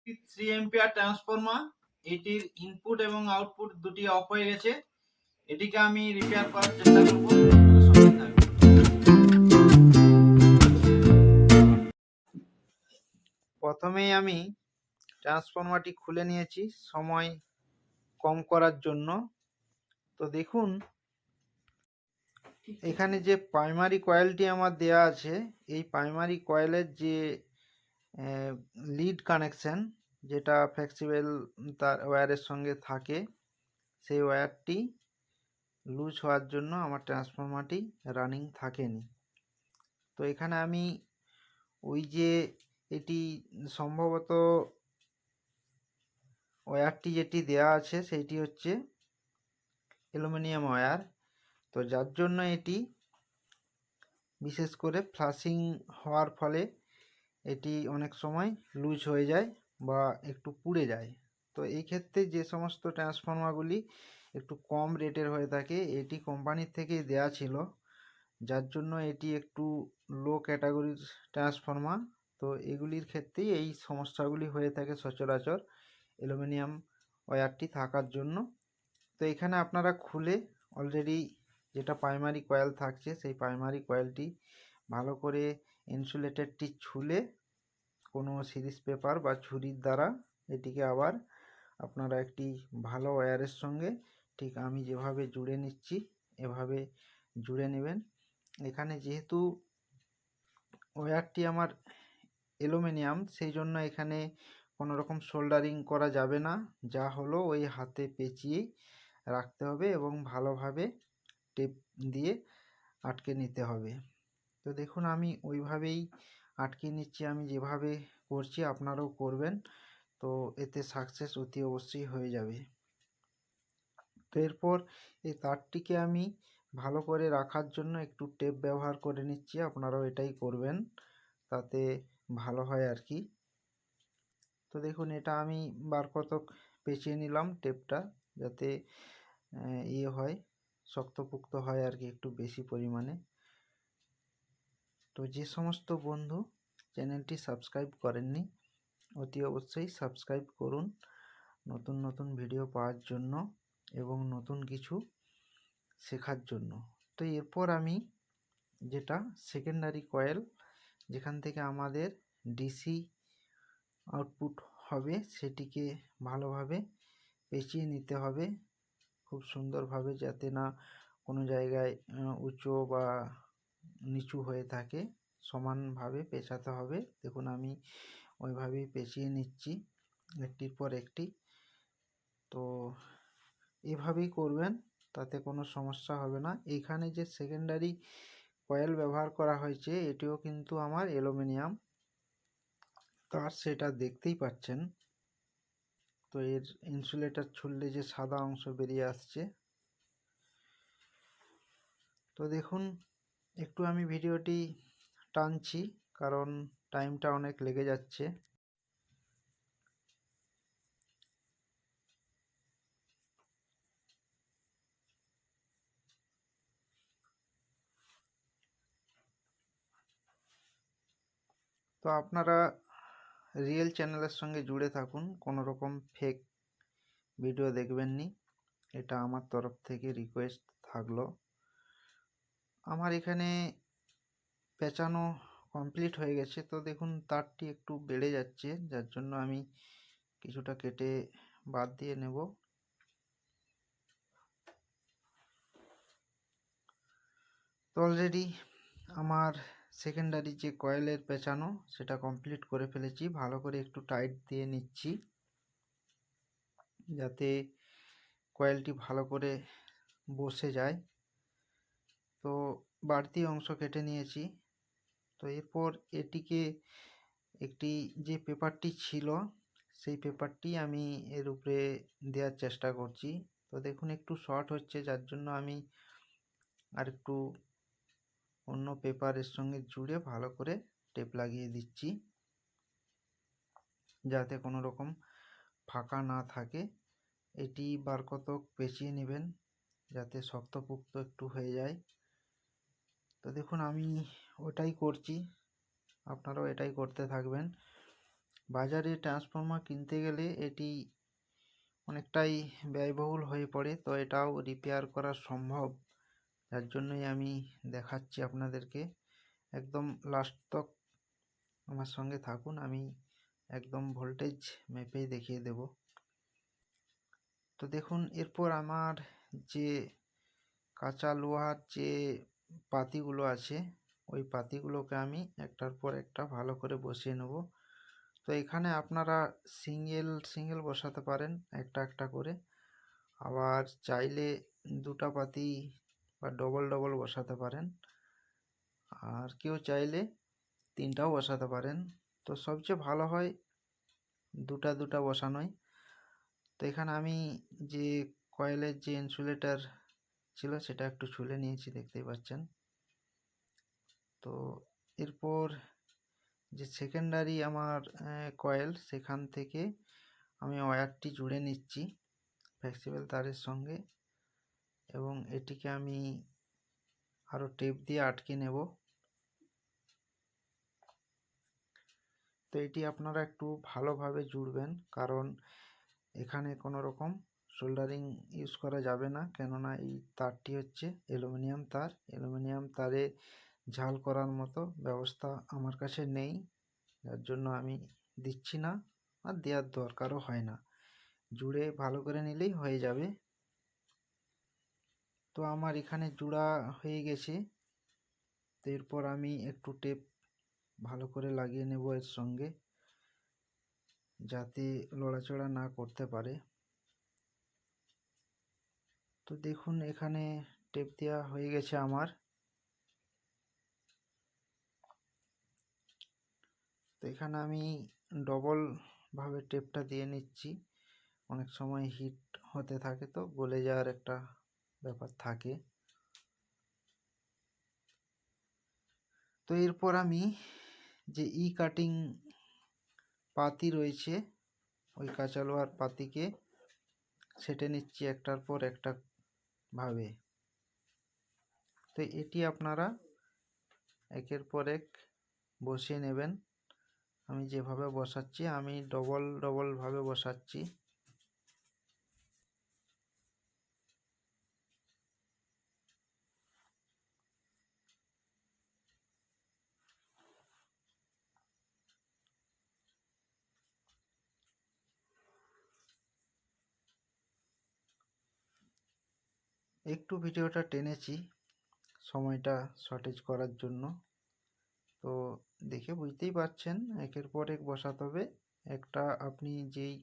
3 ampere transformer, এটির input এবং output দুটি অফ হয়ে গেছে। এটিকে আমি রিপেয়ার করার চেষ্টা করব। প্রথমেই আমি ট্রান্সফরমারটি খুলে নিয়েছি সময় কম করার জন্য। তো দেখুন এখানে যে প্রাইমারি কয়েলটি আমার দেয়া আছে, এই প্রাইমারি কয়েলের যে লিড কানেকশন, যেটা ফ্লেক্সিবল তার ওয়্যারের সঙ্গে থাকে, সেই ওয়্যারটি লুজ হওয়ার জন্য আমার ট্রান্সফরমারটি রানিং থাকেনি। তো এখানে আমি ওই যে এটি সম্ভবত ওয়্যারটি যেটি দেয়া আছে সেইটি হচ্ছে অ্যালুমিনিয়াম ওয়্যার। তো যার জন্য এটি বিশেষ করে ফ্লাশিং হওয়ার ফলে এটি অনেক সময় লুজ হয়ে যায় বা একটু পুড়ে যায়। তো এই ক্ষেত্রে যে সমস্ত ট্রান্সফরমারগুলি একটু কম রেটের হয়ে থাকে, এটি কোম্পানির থেকেই দেয়া ছিল, যার জন্য এটি একটু লো ক্যাটাগরির ট্রান্সফরমার। তো এগুলির ক্ষেত্রেই এই সমস্যাগুলি হয়ে থাকে সচরাচর অ্যালুমিনিয়াম ওয়্যারটি থাকার জন্য। তো এখানে আপনারা খুলে অলরেডি যেটা প্রাইমারি কয়েল থাকছে সেই প্রাইমারি কয়েলটি ভালো করে ইনসুলেটরটি ছুলে কোনো সিরিজ পেপার বা ছুরির দ্বারা এটিকে আবার আপনারা একটি ভালো ওয়্যারের সঙ্গে ঠিক আমি যেভাবে জুড়ে নিচ্ছি এভাবে জুড়ে নেবেন। এখানে যেহেতু ওয়্যারটি আমার অ্যালুমিনিয়াম, সেই জন্য এখানে কোনো রকম সোল্ডারিং করা যাবে না, যা হলো ওই হাতে পেঁচিয়েই রাখতে হবে এবং ভালোভাবে টেপ দিয়ে আটকে নিতে হবে। তো দেখুন আমি ওইভাবেই আটকে নিচ্ছি, আমি যেভাবে করছি আপনারাও করবেন, তো এতে সাকসেস অতি অবশ্যই হয়ে যাবে। তো এরপর এই তারটিকে আমি ভালো করে রাখার জন্য একটু টেপ ব্যবহার করে নিচ্ছি, আপনারাও এটাই করবেন, তাতে ভালো হয় আর কি। তো দেখুন এটা আমি বার কতক পেঁচিয়ে নিলাম টেপটা, যাতে ইয়ে হয়, শক্তপোক্ত হয় আর কি একটু বেশি পরিমাণে। তো যে সমস্ত বন্ধু চ্যানেলটি সাবস্ক্রাইব করেননি অতি অবশ্যই সাবস্ক্রাইব করুন নতুন নতুন ভিডিও পাওয়ার জন্য এবং নতুন কিছু শেখার জন্য। তো এরপর আমি যেটা সেকেন্ডারি কয়েল, যেখান থেকে আমাদের ডিসি আউটপুট হবে, সেটিকে ভালোভাবে পেঁচিয়ে নিতে হবে খুব সুন্দরভাবে, যাতে না কোনো জায়গায় উঁচু বা নিচু হয়ে থাকে, সমানভাবে পেঁচাতে হবে। দেখুন আমি ওইভাবেই পেঁচিয়ে নিচ্ছি একটির পর একটি। তো এভাবেই করবেন, তাতে কোনো সমস্যা হবে না। এইখানে যে সেকেন্ডারি কয়েল ব্যবহার করা হয়েছে এটিও কিন্তু আমার অ্যালুমিনিয়াম তার, সেটা দেখতেই পাচ্ছেন। তো এর ইনসুলেটর ছুললে যে সাদা অংশ বেরিয়ে আসছে। তো দেখুন একটু আমি ভিডিওটি টানছি কারণ টাইমটা অনেক লেগে যাচ্ছে। তো আপনারা রিয়েল চ্যানেলের সঙ্গে জুড়ে থাকুন, কোনো রকম ফেক ভিডিও দেখবেন নি, এটা আমার তরফ থেকে রিকোয়েস্ট থাকলো। আমার এখানে পেঁচানো কমপ্লিট হয়ে গেছে। তো দেখুন তারটি একটু বেড়ে যাচ্ছে, যার জন্য আমি কিছুটা কেটে বাদ দিয়ে নেব। তো অলরেডি আমার সেকেন্ডারি যে কয়েলের পেঁচানো সেটা কমপ্লিট করে ফেলেছি। ভালো করে একটু টাইট দিয়ে নিচ্ছি যাতে কয়েলটি ভালো করে বসে যায়। তো বাড়তি অংশ কেটে নিয়েছি। তো এরপর এটিকে একটি যে পেপারটি ছিল সেই পেপারটি আমি এর উপরে দেওয়ার চেষ্টা করছি। তো দেখুন একটু শর্ট হচ্ছে, যার জন্য আমি আর একটু অন্য পেপারের সঙ্গে জুড়ে ভালো করে টেপ লাগিয়ে দিচ্ছি, যাতে কোনো রকম ফাঁকা না থাকে। এটি বার কতক পেঁচিয়ে নেবেন যাতে শক্তপোক্ত একটু হয়ে যায়। তো দেখুন আমি ওটাই করছি, আপনারাও এটাই করতে থাকবেন। বাজারে ট্রান্সফর্মার কিনতে গেলে এটি অনেকটাই ব্যয়বহুল হয়ে পড়ে, তো এটাও রিপেয়ার করা সম্ভব। যার জন্যই আমি দেখাচ্ছি আপনাদেরকে। একদম লাস্ট তক আমার সঙ্গে থাকুন, আমি একদম ভোল্টেজ মেপেই দেখিয়ে দেব। তো দেখুন, এরপর আমার যে কাঁচা লোহার যে পাতিগুলো আছে, ওই পাতিগুলোকে আমি একটার পর একটা ভালো করে বসিয়ে নেব। তো এখানে আপনারা সিঙ্গেল বসাতে পারেন একটা একটা করে, আবার চাইলে দুটা পাতি বা ডবল বসাতে পারেন, আর কেউ চাইলে তিনটাও বসাতে পারেন। তো সবচেয়ে ভালো হয় দুটা বসানোই। তো এখানে আমি যে কয়েলের যে ইনসুলেটর ছিল সেটা একটু ছুলে নিয়েছি, দেখতেই পাচ্ছেন। তো এরপর যে সেকেন্ডারি আমার কয়েল, সেখান থেকে আমি ওয়্যারটি জুড়ে নিচ্ছি ফ্লেক্সিবল তারের সঙ্গে, এবং এটিকে আমি আরও টেপ দিয়ে আটকে নেব। তো এটি আপনারা একটু ভালোভাবে জুড়বেন, কারণ এখানে কোনো রকম সোল্ডারিং ইউজ করা যাবে না, কেননা এই তারটি হচ্ছে অ্যালুমিনিয়াম তার। অ্যালুমিনিয়াম তারে ঝাল করার মতো ব্যবস্থা আমার কাছে নেই, যার জন্য আমি দিচ্ছি না, আর দেওয়ার দরকারও হয় না। জুড়ে ভালো করে নিলেই হয়ে যাবে। তো আমার এখানে জোড়া হয়ে গেছে। তো এরপর আমি একটু টেপ ভালো করে লাগিয়ে নেব এর সঙ্গে, যাতে লড়াচড়া না করতে পারে। তো দেখুন, এখানে টেপ দেওয়া হয়ে গেছে আমার। তো এখানে আমি ডবল ভাবে টেপটা দিয়ে নিচ্ছি। অনেক সময় হিট হতে থাকে, তো গলে যাওয়ার একটা ব্যাপার থাকে। তো এরপর আমি যে কাটিং পাতি রয়েছে, ওই কাঁচা লোহার পাতিকে সেটে নিচ্ছি একটার পর একটা ভাবে। তো এটি আপনারা একের পর এক বসিয়ে নেবেন। আমি যেভাবে বসাচ্ছি, আমি ডবল ভাবে বসাচ্ছি। একটু ভিডিওটা টেনেছি সময়টা শর্টেজ করার জন্য। তো দেখে বুঝতেই পারছেন, একের পর এক বসাতে হবে। একটা আপনি যেই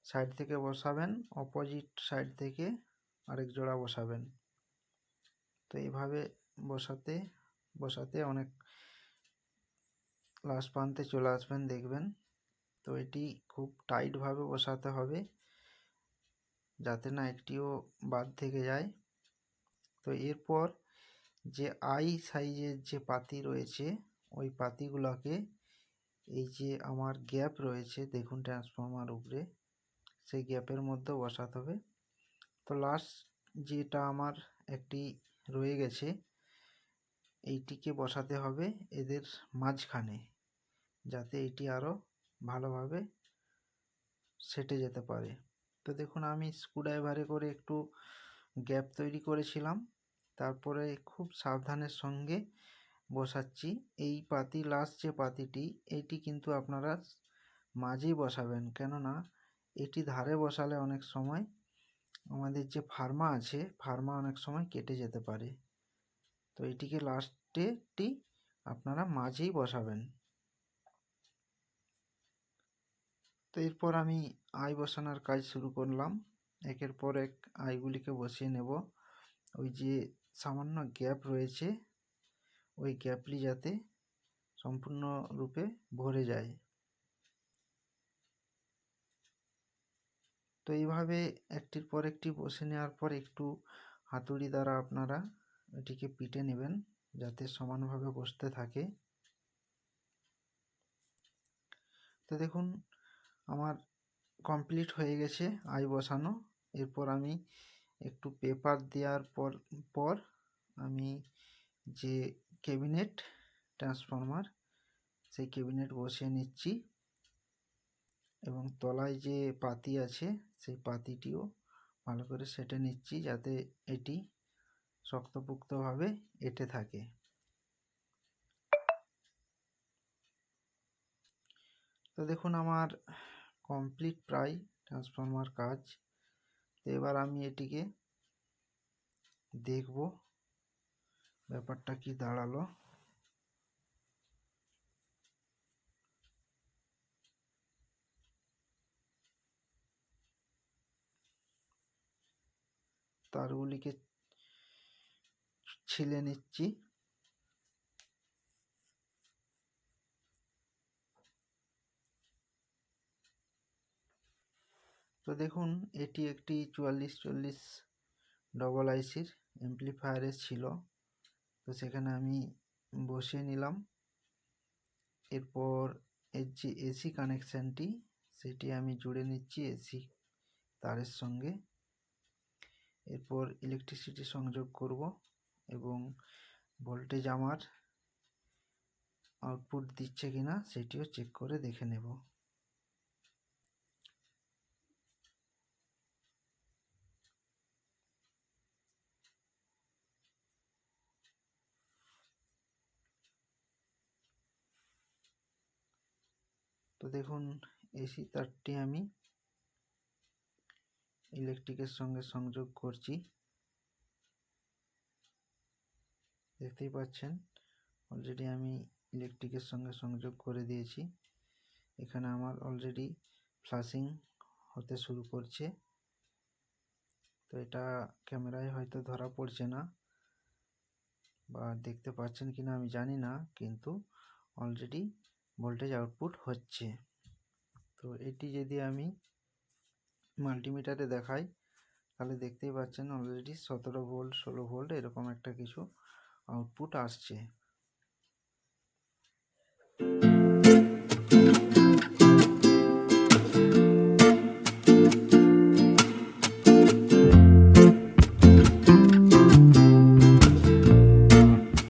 সাইড থেকে বসাবেন, অপোজিট সাইড থেকে আরেক জোড়া বসাবেন। তো এইভাবে বসাতে বসাতে অনেক লাস্ট প্রান্তে চলে আসবেন, দেখবেন। তো এটি খুব টাইটভাবে বসাতে হবে, যাতে না একটিও বাদ থেকে যায়। তো এরপর যে সাইজের যে পাতি রয়েছে, ওই পাতিগুলোকে এই যে আমার গ্যাপ রয়েছে দেখুন ট্রান্সফর্মার উপরে, সেই গ্যাপের মধ্যে বসাতে হবে। তো লাস্ট যেটা আমার একটি রয়ে গেছে, এইটিকে বসাতে হবে এদের মাঝখানে, যাতে এটি আরও ভালোভাবে সেটে যেতে পারে। তো দেখুন, আমি স্ক্রুড্রাইভারে করে একটু গ্যাপ তৈরি করেছিলাম, তারপরে খুব সাবধানের সঙ্গে বসাচ্ছি। এই পাতি লাস্ট যে পাতিটি, এইটি কিন্তু আপনারা মাঝেই বসাবেন, কেননা এটি ধারে বসালে অনেক সময় আমাদের যে ফার্মা আছে, ফার্মা অনেক সময় কেটে যেতে পারে। তো এটিকে লাস্টেটি আপনারা মাঝেই বসাবেন। তো এরপর আমি বসানোর কাজ শুরু করলাম। একের পর এক আইগুলিকে বসিয়ে নেব। ওই যে সামান্য গ্যাপ রয়েছে, ওই গ্যাপটি যাতে সম্পূর্ণরূপে ভরে যায়। তো এইভাবে একটির পর একটি বসে নেওয়ার পর একটু হাতুড়ি দ্বারা আপনারা এটিকে পিটে নেবেন, যাতে সমানভাবে বসতে থাকে। তো দেখুন, আমার কমপ্লিট হয়ে গেছে বসানো। এরপর আমি একটু পেপার দেওয়ার পর আমি যে ক্যাবিনেট ট্রান্সফর্মার, সেই ক্যাবিনেট বসিয়ে নিচ্ছি। এবং তলায় যে পাতি আছে সেই পাতিটিও ভালো করে সেটে নিচ্ছি যাতে এটি শক্তপোক্তভাবে এঁটে থাকে। তো দেখুন আমার কমপ্লিট প্রায় ট্রান্সফর্মার কাজ। তো এবার আমি এটিকে দেখব ব্যাপারটা কি দাঁড়ালো। তারগুলিকে ছিলে নিচ্ছি। তো দেখুন এটি একটি 4440 ডবল আইসির অ্যাম্প্লিফায়ারের ছিল। তো সেখানে আমি বসিয়ে নিলাম। এরপর এর যে এসি কানেকশানটি সেটি আমি জুড়ে নিচ্ছি এসি তারের সঙ্গে। এরপর ইলেকট্রিসিটি সংযোগ করব এবং ভোল্টেজ আমার আউটপুট দিচ্ছে কিনা সেটিও চেক করে দেখে নেব। তো দেখুন এসি তারটি আমি ইলেকট্রিকের সঙ্গে সংযোগ করছি। দেখতেই পাচ্ছেন অলরেডি আমি ইলেকট্রিকের সঙ্গে সংযোগ করে দিয়েছি। এখানে আমার অলরেডি ফ্লাশিং হতে শুরু করছে। তো এটা ক্যামেরায় হয়তো ধরা পড়ছে না বা দেখতে পাচ্ছেন কিনা আমি জানি না, কিন্তু অলরেডি ভোল্টেজ আউটপুট হচ্ছে। তো এটি যদি আমি মাল্টিমিটারে দেখাই তাহলে দেখতেই পাচ্ছেন অলরেডি 17 ভোল্ট 16 ভোল্ট এরকম একটা কিছু আউটপুট আসছে।